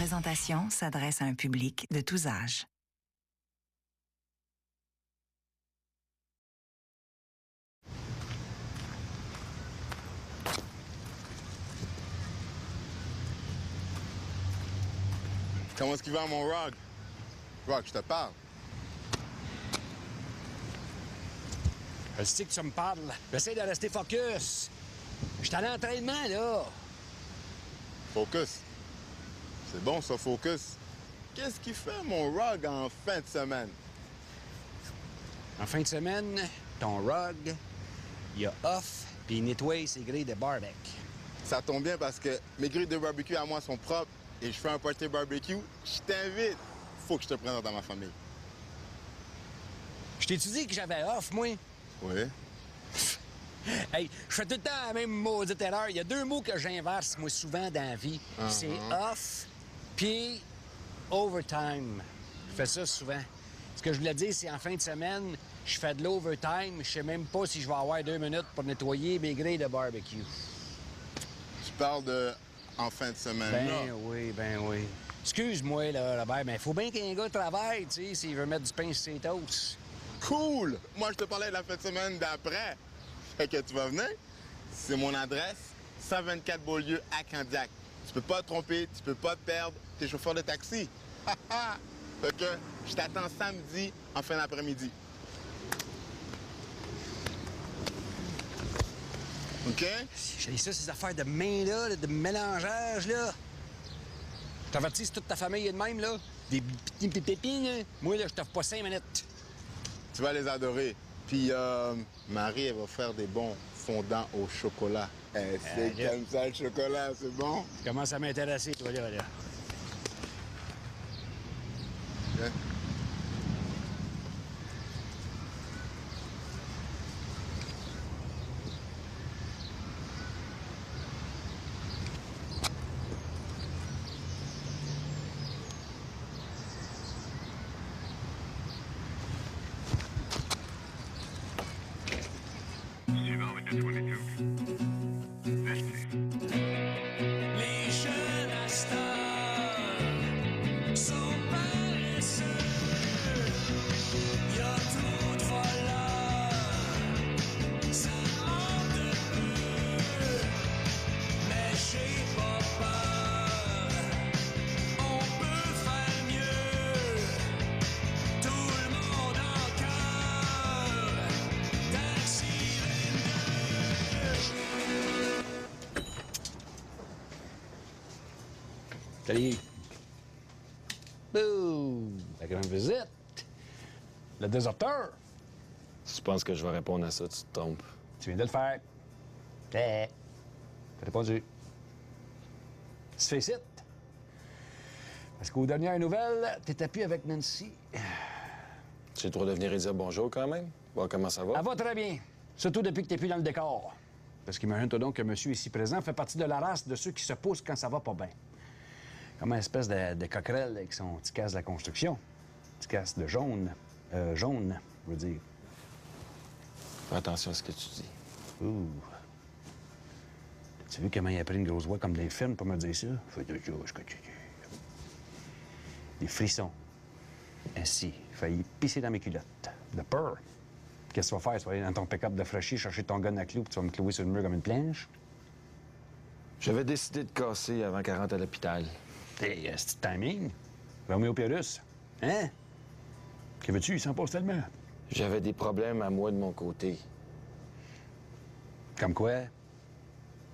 présentation s'adresse à un public de tous âges. Comment est-ce qu'il va, mon Rog? Rog, je te parle. Je sais que tu me parles. J'essaie de rester focus. Je suis à l'entraînement, là. Focus. C'est bon, ça, focus. Qu'est-ce qu'il fait, mon Rog, en fin de semaine? En fin de semaine, ton Rog, il a off, puis il nettoie ses grilles de barbecue. Ça tombe bien parce que mes grilles de barbecue à moi sont propres et je fais un party barbecue. Je t'invite. Faut que je te présente à ma famille. Je t'ai-tu dit que j'avais off, moi? Oui. Hey, je fais tout le temps la même maudite erreur. Il y a deux mots que j'inverse, moi, souvent dans la vie. C'est off, puis overtime. Je fais ça souvent. Ce que je voulais dire, c'est en fin de semaine, je fais de l'overtime. Je sais même pas si je vais avoir 2 minutes pour nettoyer mes grilles de barbecue. Tu parles de en fin de semaine, là. Ben oui. Excuse-moi, là, Robert, mais faut bien qu'un gars travaille, tu sais, s'il veut mettre du pain sur ses toasts. Cool! Moi, je te parlais de la fin de semaine d'après. Fait que tu vas venir. C'est mon adresse, 124 Beaulieu à Candiac. Tu peux pas te tromper, tu peux pas te perdre. T'es chauffeur de taxi. Fait que je t'attends samedi en fin d'après-midi. OK? J'ai ça, ces affaires de main, là, de mélangeage, là. T'avertis si toute ta famille est de même, là? Des petits pépins, là. Moi, là, je t'offre pas 5 minutes. Tu vas les adorer. Puis Marie, elle va faire des bons fondants au chocolat. Elle sait qu'elle aime ça, le chocolat, c'est bon? Tu commences à m'intéresser, toi, là. OK. Les jeunes à cette heure sont paresseux. Y a trop de voleurs, ça manque de peu. Mais j'ai pas peur, on peut faire mieux. Tout le monde en cœur, Taxi 22. Salut. Bouh! La grande visite. Le déserteur. Si tu penses que je vais répondre à ça, tu te trompes. Tu viens de le faire. T'as répondu. Tu fais ici. Parce qu'aux dernières nouvelles, t'étais plus avec Nancy. J'ai le droit de venir et dire bonjour quand même? Voir comment ça va? Elle va très bien. Surtout depuis que t'es plus dans le décor. Parce qu'imagine-toi donc que monsieur ici présent fait partie de la race de ceux qui se poussent quand ça va pas bien. Comme une espèce de coquerelle avec son petit casque de la construction. Petit casque de jaune. Jaune, je veux dire. Fais attention à ce que tu dis. Ouh. As-tu vu comment il a pris une grosse voix comme dans les films pour me dire ça? Fais de jour, ce que tu dis. Des frissons. Ainsi, failli pisser dans mes culottes. De peur. Qu'est-ce que tu vas faire? Tu vas aller dans ton pick-up de fraîchis, chercher ton gun à clous, puis tu vas me clouer sur le mur comme une planche? J'avais décidé de casser avant qu'elle rentre à l'hôpital. Hey, c'est timing. Roméo Pérus. Hein? Que veux-tu? Il s'en passe tellement. J'avais des problèmes à moi de mon côté. Comme quoi?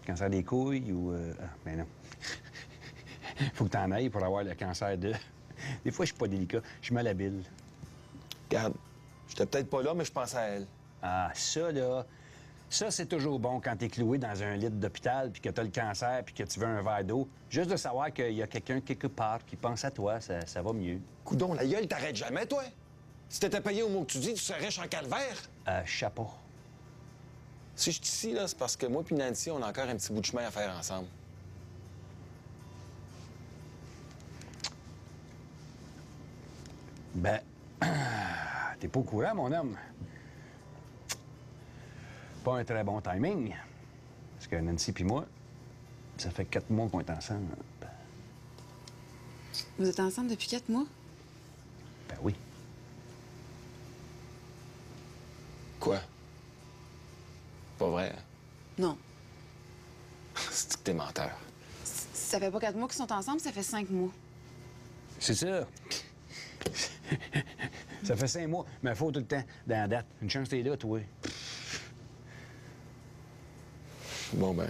Cancer des couilles ou... Ah, ben non. Faut que t'en ailles pour avoir le cancer de... Des fois, je suis pas délicat. Je suis malhabile. Regarde, j'étais peut-être pas là, mais je pensais à elle. Ah, ça, là... Ça, c'est toujours bon quand t'es cloué dans un lit d'hôpital puis que t'as le cancer puis que tu veux un verre d'eau. Juste de savoir qu'il y a quelqu'un quelque part qui pense à toi, ça va mieux. Coudon, la gueule t'arrête jamais, toi? Si t'étais payé au mot que tu dis, tu serais riche en calvaire. Chapeau. Si je suis ici, là, c'est parce que moi puis Nancy, on a encore un petit bout de chemin à faire ensemble. Ben... T'es pas au courant, mon homme. Pas un très bon timing. Parce que Nancy puis moi, ça fait 4 mois qu'on est ensemble. Vous êtes ensemble depuis 4 mois? Ben oui. Quoi? Pas vrai, hein? Non. C'est que t'es menteur. Ça fait pas 4 mois qu'ils sont ensemble, ça fait 5 mois. C'est ça. Ça fait 5 mois, mais il faut tout le temps dans la date. Une chance t'es là, toi. Bon, ben...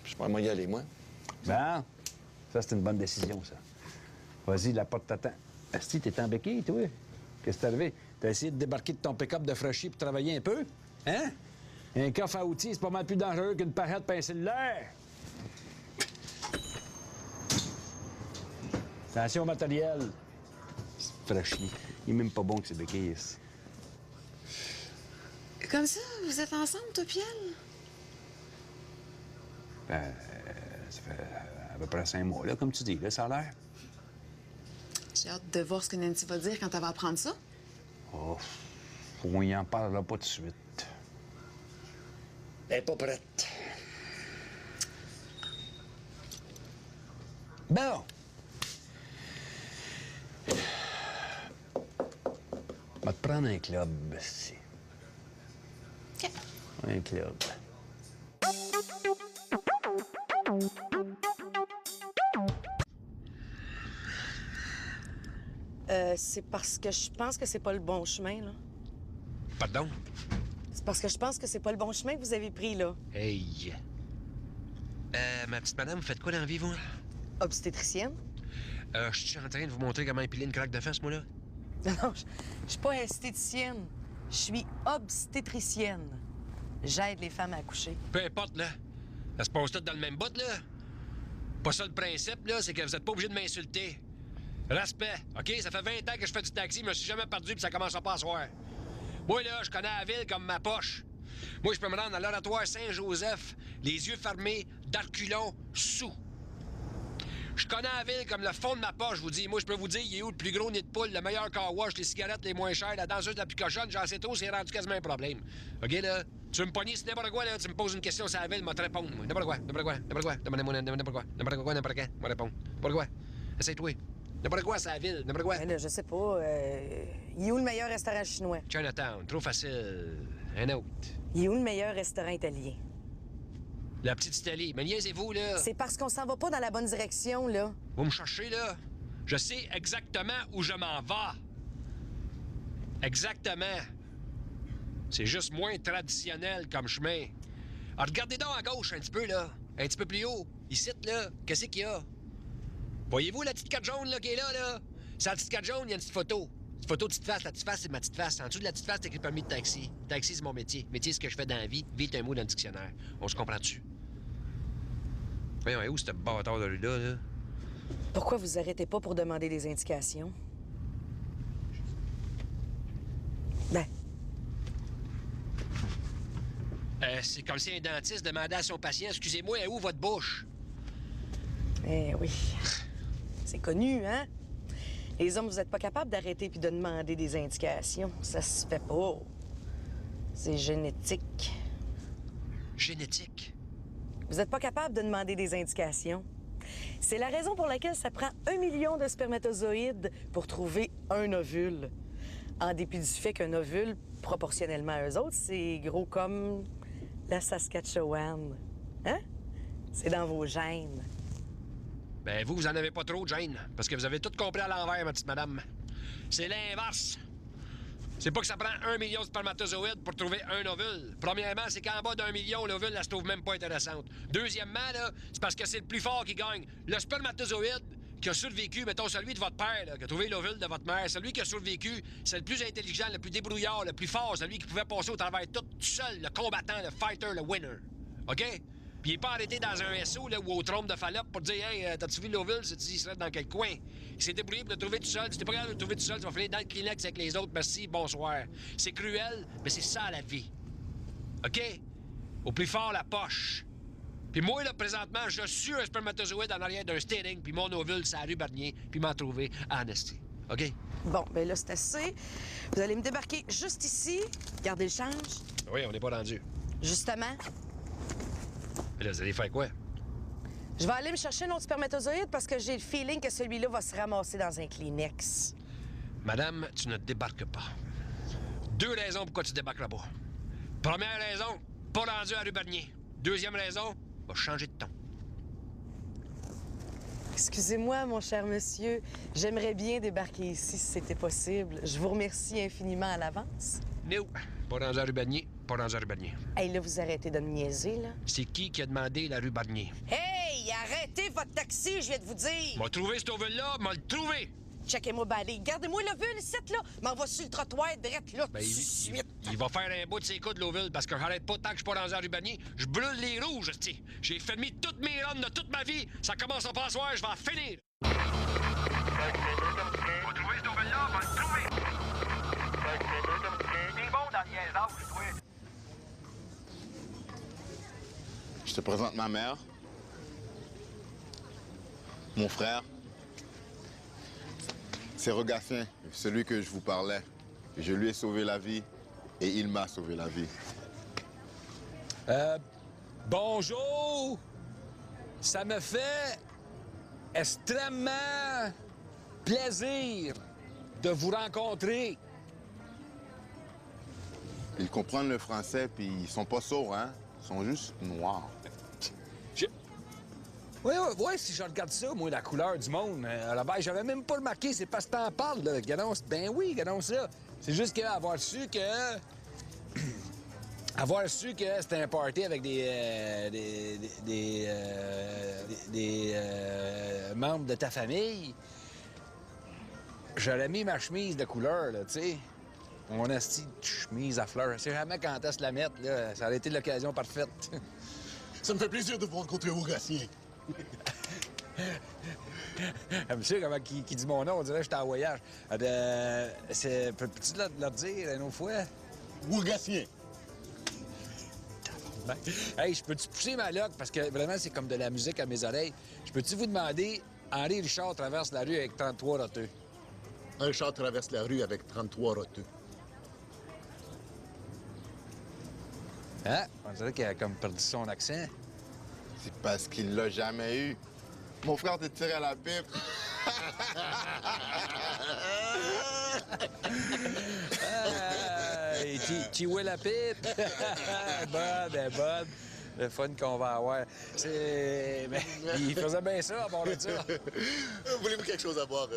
Je pourrais m'y aller, moi. Ben, ça, c'est une bonne décision, ça. Vas-y, la porte t'attend. Asti, t'es en béquille, toi? Qu'est-ce qui t'est arrivé? T'as essayé de débarquer de ton pick-up de fraîchis pour travailler un peu? Hein? Un coffre à outils, c'est pas mal plus dangereux qu'une parette et un cellulaire. Attention au matériel. Fraîchis. Il est même pas bon que c'est béquille. Comme ça, vous êtes ensemble, toi, Piel? Ben, ça fait à peu près 5 mois, là, comme tu dis, là, ça a l'air. J'ai hâte de voir ce que Nancy va dire quand elle va apprendre ça. Oh, on y en parlera pas tout de suite. Elle est pas prête. Bon. On va te prendre un club, ici. OK. Un club. C'est parce que je pense que c'est pas le bon chemin, là. Pardon? C'est parce que je pense que c'est pas le bon chemin que vous avez pris, là. Hey. Ma petite madame, vous faites quoi dans la vie, vous? Obstétricienne? Je suis en train de vous montrer comment épiler une craque de fesses, moi, là. Non, je suis pas esthéticienne. Je suis obstétricienne. J'aide les femmes à accoucher. Peu importe, là. Ça se passe tout dans le même bout, là. Pas ça le principe, là, c'est que vous êtes pas obligé de m'insulter. Respect, OK? Ça fait 20 ans que je fais du taxi, je me suis jamais perdu puis ça commence pas à soir. Moi, là, je connais la ville comme ma poche. Moi, je peux me rendre à l'oratoire Saint-Joseph, les yeux fermés, d'Arculon, sous. Je connais la ville comme le fond de ma poche, je vous dis. Moi, je peux vous dire, il est où le plus gros nid de poule, le meilleur car wash, les cigarettes les moins chères, la danseuse la plus cochonne, j'en sais trop, c'est rendu quasiment un problème. OK, là? Tu veux me pogner sur n'importe quoi, là? Tu me poses une question sur la ville, je vais te répondre. N'importe quoi, n'importe quoi, n'importe quoi. Demandez-moi n'importe quoi, n'importe quoi, n'importe quand. Je vais répondre. N'importe quoi. Essaye-toi. N'importe quoi, c'est la ville, n'importe quoi. Ben là, je sais pas. Il est où le meilleur restaurant chinois? Chinatown, trop facile. Un autre. Il est où le meilleur restaurant italien? La petite Italie. Mais niaisez-vous, là. C'est parce qu'on s'en va pas dans la bonne direction, là. Vous me cherchez, là? Je sais exactement où je m'en vais. Exactement. C'est juste moins traditionnel comme chemin. Alors, regardez donc à gauche un petit peu, là. Un petit peu plus haut. Ici, là, qu'est-ce qu'il y a? Voyez-vous la petite carte jaune, là, qui est là, là? Sur la petite carte jaune, il y a une petite photo. Une photo de petite face. La petite face, c'est ma petite face. En dessous de la petite face, c'est écrit permis de taxi. Taxi, c'est mon métier. Métier, c'est ce que je fais dans la vie. Vie, c'est un mot dans le dictionnaire. On se comprend-tu? Voyons, où ce bâtard de rue-là, là? Pourquoi vous arrêtez pas pour demander des indications? Ben, C'est comme si un dentiste demandait à son patient, excusez-moi, est où votre bouche? eh oui. C'est connu, hein? Les hommes, vous êtes pas capables d'arrêter puis de demander des indications. Ça se fait pas. C'est génétique. Génétique? Vous n'êtes pas capable de demander des indications. C'est la raison pour laquelle ça prend 1 million de spermatozoïdes pour trouver un ovule. En dépit du fait qu'un ovule, proportionnellement à eux autres, c'est gros comme la Saskatchewan. Hein? C'est dans vos gènes. Ben, vous en avez pas trop, Jane, parce que vous avez tout compris à l'envers, ma petite madame. C'est l'inverse. C'est pas que ça prend 1 million de spermatozoïdes pour trouver un ovule. Premièrement, c'est qu'en bas d'1 million, l'ovule, elle se trouve même pas intéressante. Deuxièmement, là, c'est parce que c'est le plus fort qui gagne. Le spermatozoïde qui a survécu, mettons celui de votre père, là, qui a trouvé l'ovule de votre mère, celui qui a survécu, c'est le plus intelligent, le plus débrouillard, le plus fort, celui qui pouvait passer au travers tout seul, le combattant, le fighter, le winner. OK? Puis il est pas arrêté dans un SO là, ou au trompe de Fallope pour dire « Hey, t'as-tu vu l'ovule? » Il serait dans quel coin? Il s'est débrouillé pour le trouver tout seul. Si t'es pas capable de le trouver tout seul, tu vas finir dans le Kleenex avec les autres. Merci, bonsoir. C'est cruel, mais c'est ça la vie. OK? Au plus fort, la poche. Puis moi, là, présentement, je suis un spermatozoïde en arrière d'un steering, puis mon ovule, c'est la rue Bernier, puis m'en trouver à Annecy. OK? Bon, ben là, c'est assez. Vous allez me débarquer juste ici. Gardez le change. Oui, on n'est pas rendu. Justement, Mais là, vous allez faire quoi? Je vais aller me chercher un autre spermatozoïde parce que j'ai le feeling que celui-là va se ramasser dans un Kleenex. Madame, tu ne débarques pas. 2 raisons pourquoi tu débarqueras pas. Première raison, pas rendu à rue Bernier. Deuxième raison, va changer de ton. Excusez-moi, mon cher monsieur. J'aimerais bien débarquer ici si c'était possible. Je vous remercie infiniment à l'avance. No, pas rendu à rue Bernier, pas rendu à rue Bernier. Hey, là, vous arrêtez de me niaiser, là. C'est qui a demandé la rue Bernier? Hey, arrêtez votre taxi, je viens de vous dire. M'a trouvé cet ovule-là, m'a le trouvé! Checkez-moi balai. Gardez-moi l'ovule, ici, là. M'envoie sur le trottoir, drette, là, Ben, tout de suite. il va faire un bout de ses coups de l'ovule parce que j'arrête pas tant que je suis pas rendu à rue Bernier. Je brûle les rouges, hostie. J'ai fait mis toutes mes runs de toute ma vie. Ça commence à pas soir, je vais en finir. M'a trouvé cet ovule-là, m'a le trouvé! T'es bon dans le niaisage, toi. Je te présente ma mère, mon frère. C'est Rogatien, celui que je vous parlais. Je lui ai sauvé la vie et il m'a sauvé la vie. Bonjour! Ça me fait extrêmement plaisir de vous rencontrer. Ils comprennent le français puis ils sont pas sourds, hein? Ils sont juste noirs. Oui, si je regarde ça, moi, la couleur du monde, à la base, j'avais même pas remarqué, c'est parce que t'en parles, là, Gadon. Ben oui, Gadon, ça. C'est juste qu'avoir su que... avoir su que c'était un party avec des membres de ta famille, j'aurais mis ma chemise de couleur, là, tu sais. Mon asti de chemise à fleurs. Je sais jamais quand est-ce la mettre, là. Ça aurait été l'occasion parfaite. Ça me fait plaisir de vous rencontrer au Rogatien. Monsieur, comment qui dit mon nom? On dirait que j'étais en voyage. Peux-tu leur dire une autre fois? Rogatien. Hey, je peux-tu pousser ma loque? Parce que vraiment, c'est comme de la musique à mes oreilles. Je peux-tu vous demander, Henri Richard traverse la rue avec 33 roteux? Un char traverse la rue avec 33 roteux. Hein? On dirait qu'il a comme perdu son accent. C'est parce qu'il l'a jamais eu. Mon frère t'est tiré à la pipe. Hey, tu vois la pipe? Bonne. Le fun qu'on va avoir. Mais il faisait bien ça, à bord de ça. Voulez-vous quelque chose à boire,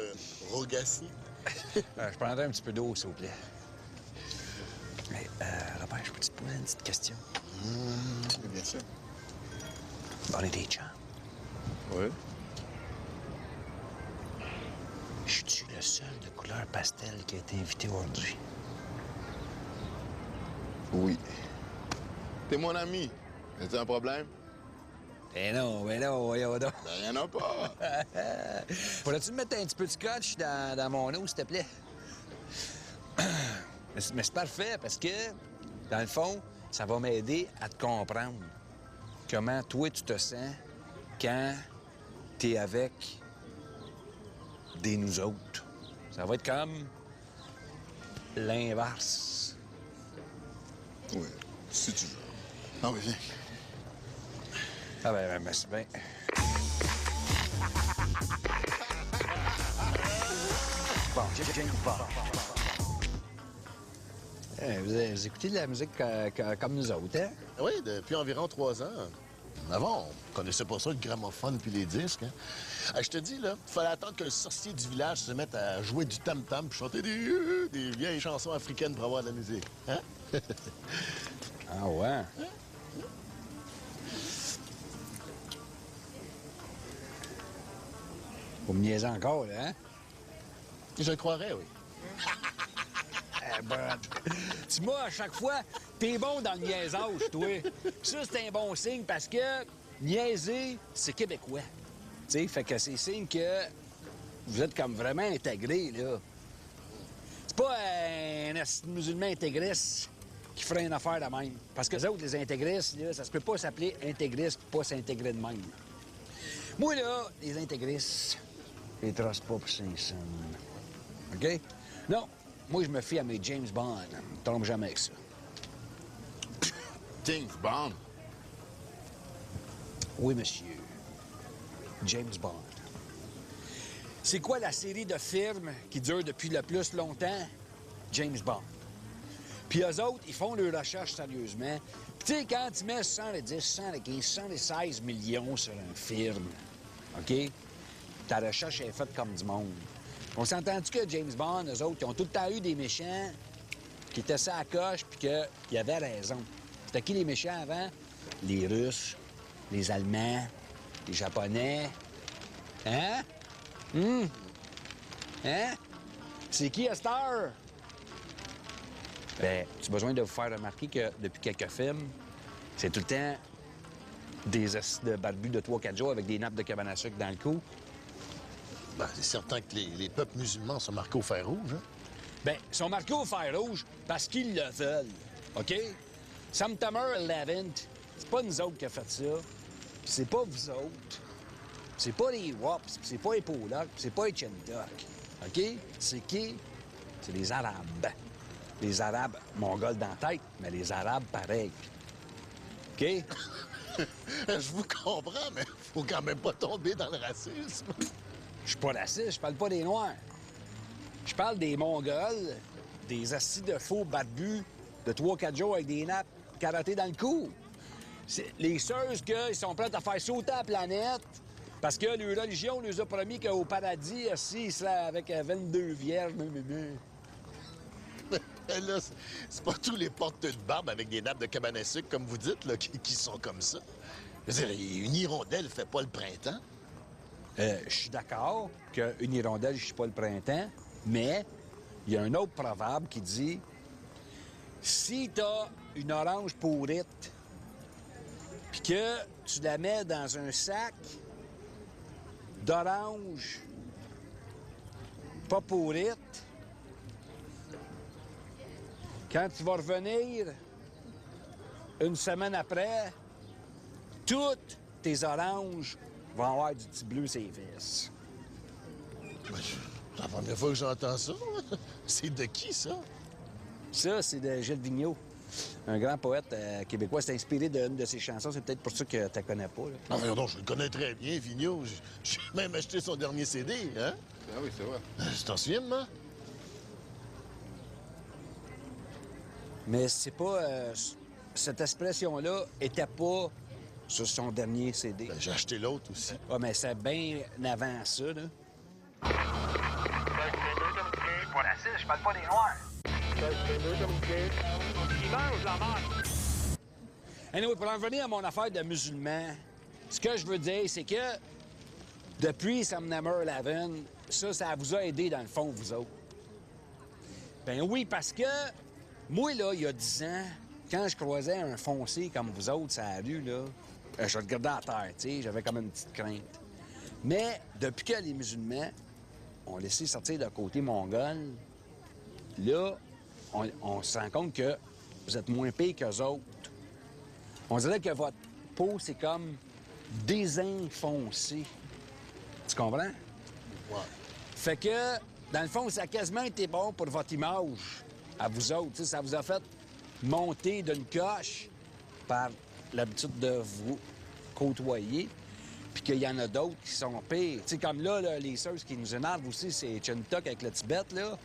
Rogatien? Je prendrais un petit peu d'eau, s'il vous plaît. Mais, Robert, je peux te poser une petite question? Bien sûr. On est des chums. Oui. Je suis le seul de couleur pastel qui a été invité aujourd'hui. Oui. T'es mon ami. As-tu un problème? Non, voyons donc. Ben, y'en a pas. Pourrais-tu me mettre un petit peu de scotch dans mon eau, s'il te plaît? Mais c'est parfait, parce que, dans le fond, ça va m'aider à te comprendre comment toi, tu te sens quand t'es avec des nous autres. Ça va être comme l'inverse. Oui, si tu veux. Ah oui, viens. Ah ben, c'est bien. Bon, j'ai pas. Vous écoutez de la musique comme nous autres, hein? Oui, depuis environ 3 ans. Avant, on connaissait pas ça, le gramophone puis les disques. Hein? Je te dis, là, il fallait attendre que le sorcier du village se mette à jouer du tam-tam puis chanter des vieilles chansons africaines pour avoir de la musique. Hein? Ah ouais? Vous me niaisez encore, là, hein? Je le croirais, oui. Tu vois, à chaque fois, t'es bon dans le niaisage, toi. Ça, c'est un bon signe parce que niaiser, c'est québécois. Tu sais, fait que c'est signe que vous êtes comme vraiment intégrés, là. C'est pas un musulman intégriste qui ferait une affaire de même. Parce que les autres, les intégristes, là, ça se peut pas s'appeler intégriste pour pas s'intégrer de même. Moi, là, les intégristes, je les trace pas pour Saint-Saëns. OK? Non. Moi, je me fie à mes James Bond. Je me trompe jamais avec ça. James Bond? Oui, monsieur. James Bond. C'est quoi la série de films qui dure depuis le plus longtemps? James Bond. Puis eux autres, ils font leurs recherches sérieusement. Puis tu sais, quand tu mets 110, 115, 116 millions sur un film, OK? Ta recherche est faite comme du monde. On s'entend-tu que James Bond, eux autres, ils ont tout le temps eu des méchants qui étaient ça à coche puis qu'ils avaient raison. C'était qui les méchants avant? Les Russes, les Allemands, les Japonais. Hein? Hein? C'est qui à cette heure? Ben, tu as besoin de vous faire remarquer que depuis quelques films, c'est tout le temps des assis de barbus de 3-4 jours avec des nappes de cabane à sucre dans le cou. Ben, c'est certain que les peuples musulmans sont marqués au fer rouge, hein? Ben, ils sont marqués au fer rouge parce qu'ils le veulent, OK? September 11th, c'est pas nous autres qui a fait ça, puis c'est pas vous autres, c'est pas les Wops, puis c'est pas les Polacks, puis c'est pas les Chindoks, OK? C'est qui? C'est les Arabes. Les Arabes mongols dans la tête, mais les Arabes pareil. OK? Je vous comprends, mais faut quand même pas tomber dans le racisme. Je suis pas raciste, je parle pas des Noirs. Je parle des Mongols, des assis de faux barbus de 3-4 jours avec des nappes carottées dans le cou. Les seuls qu'ils sont prêts à faire sauter la planète parce que leur religion nous a promis qu'au paradis, assis, ils seraient avec 22 vierges. Là, c'est pas tous les porteurs de barbe avec des nappes de cabane à sucre, comme vous dites, là, qui sont comme ça. Je veux dire, une hirondelle fait pas le printemps. Je suis d'accord qu'une hirondelle ne chie pas le printemps, mais il y a un autre proverbe qui dit si t'as une orange pourrite puis que tu la mets dans un sac d'orange pas pourrite, quand tu vas revenir une semaine après, toutes tes oranges vont avoir du petit bleu sur les fesses. C'est la première fois que j'entends ça. C'est de qui, ça? Ça, c'est de Gilles Vigneault, un grand poète québécois. C'est inspiré d'une de ses chansons. C'est peut-être pour ça que tu la connais pas. Là. Non, mais non, je le connais très bien, Vigneault. J'ai même acheté son dernier CD, hein? Ah oui, c'est vrai. Tu t'en souviens, moi? Mais c'est pas... cette expression-là était pas sur son dernier CD. Ben, j'ai acheté l'autre aussi. Ah, mais c'est bien avant ça, là. Pas raciste, je parle pas des Noirs. Ils mangent la merde. Anyway, pour en revenir à mon affaire de musulman, ce que je veux dire, c'est que depuis September 11, ça vous a aidé dans le fond, vous autres. Ben oui, parce que moi, là, il y a 10 ans, quand je croisais un foncé comme vous autres sur la rue, là, je le regardais à terre, tu sais, j'avais comme une petite crainte. Mais depuis que les musulmans ont laissé sortir le côté mongol, là, on se rend compte que vous êtes moins pire qu'eux autres. On dirait que votre peau, c'est comme désenfoncé. Tu comprends? Ouais. Fait que, dans le fond, ça a quasiment été bon pour votre image, à vous autres. T'sais, ça vous a fait monter d'une coche par l'habitude de vous côtoyer, puis qu'il y en a d'autres qui sont pires. Tu sais, comme là, les seuls qui nous énervent aussi, c'est Chintok avec le Tibet, là.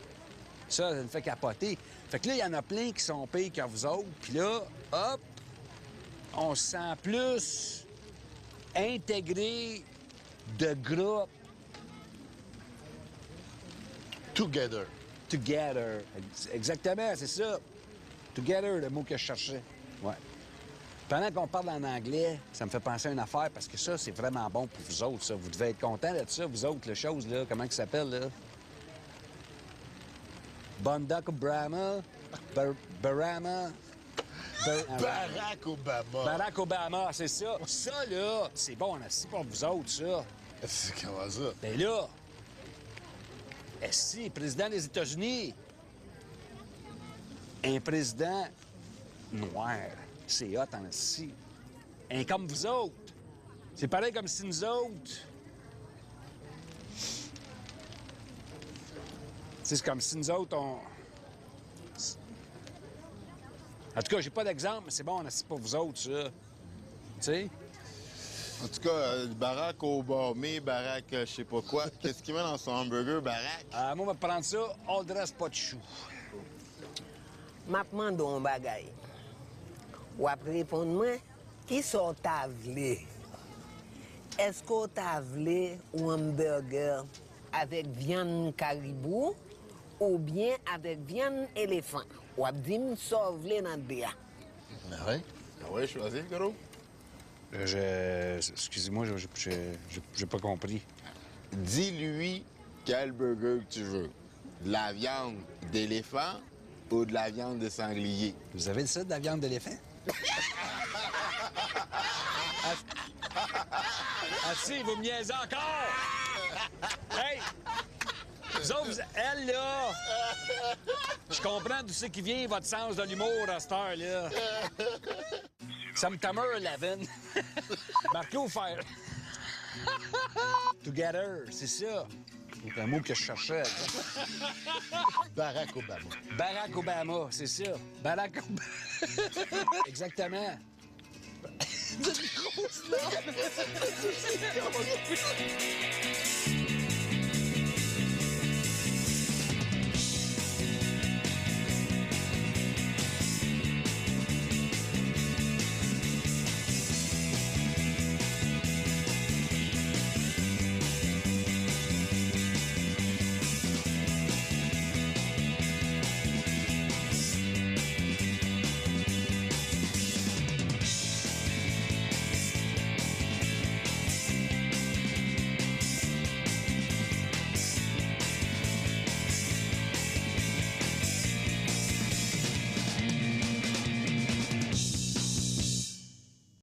Ça me fait capoter. Fait que là, il y en a plein qui sont pires que vous autres, puis là, hop, on se sent plus intégré de groupe. Together. Together. Exactement, c'est ça. Together, le mot que je cherchais. Ouais. Pendant qu'on parle en anglais, ça me fait penser à une affaire parce que ça, c'est vraiment bon pour vous autres, ça. Vous devez être contents de ça, vous autres, la chose, là. Comment ça s'appelle, là? Barack Obama. Barama. Barack Obama. Barack Obama, c'est ça. Ça, là, c'est bon, on a si pour vous autres, ça. C'est comment ça? Ben là, si, président des États-Unis, un président noir, c'est hot en si. Un comme vous autres. C'est pareil comme si nous autres. C'est comme si nous autres, on. En tout cas, j'ai pas d'exemple, mais c'est bon, on a si pour vous autres, ça. Tu sais? En tout cas, Barack Obama, Barack je sais pas quoi. Qu'est-ce qu'il met dans son hamburger, Barack? Moi, on va prendre ça, all dress, pas de chou. M'a demandé un bagay. Ou après répondre moi, qui sont ta vle? Est-ce que ta vle un hamburger avec viande caribou ou bien avec viande éléphant? Ou ap di m so vle nan de ya? Ah ouais? Ah ouais, choisis, gros. Excusez-moi, j'ai pas compris. Dis-lui quel burger que tu veux. De la viande d'éléphant ou de la viande de sanglier? Vous avez ça, de la viande d'éléphant? Si, vous me niaisez encore! Hey! Vous autres, elle, là... Je comprends d'où c'est qui vient votre sens de l'humour à cette heure-là. Ça me tameur, la veine. Marco, faire... Together, c'est ça. C'est un mot que je cherchais. Barack Obama. Barack Obama, c'est ça. Barack Obama. Exactement. Une grosse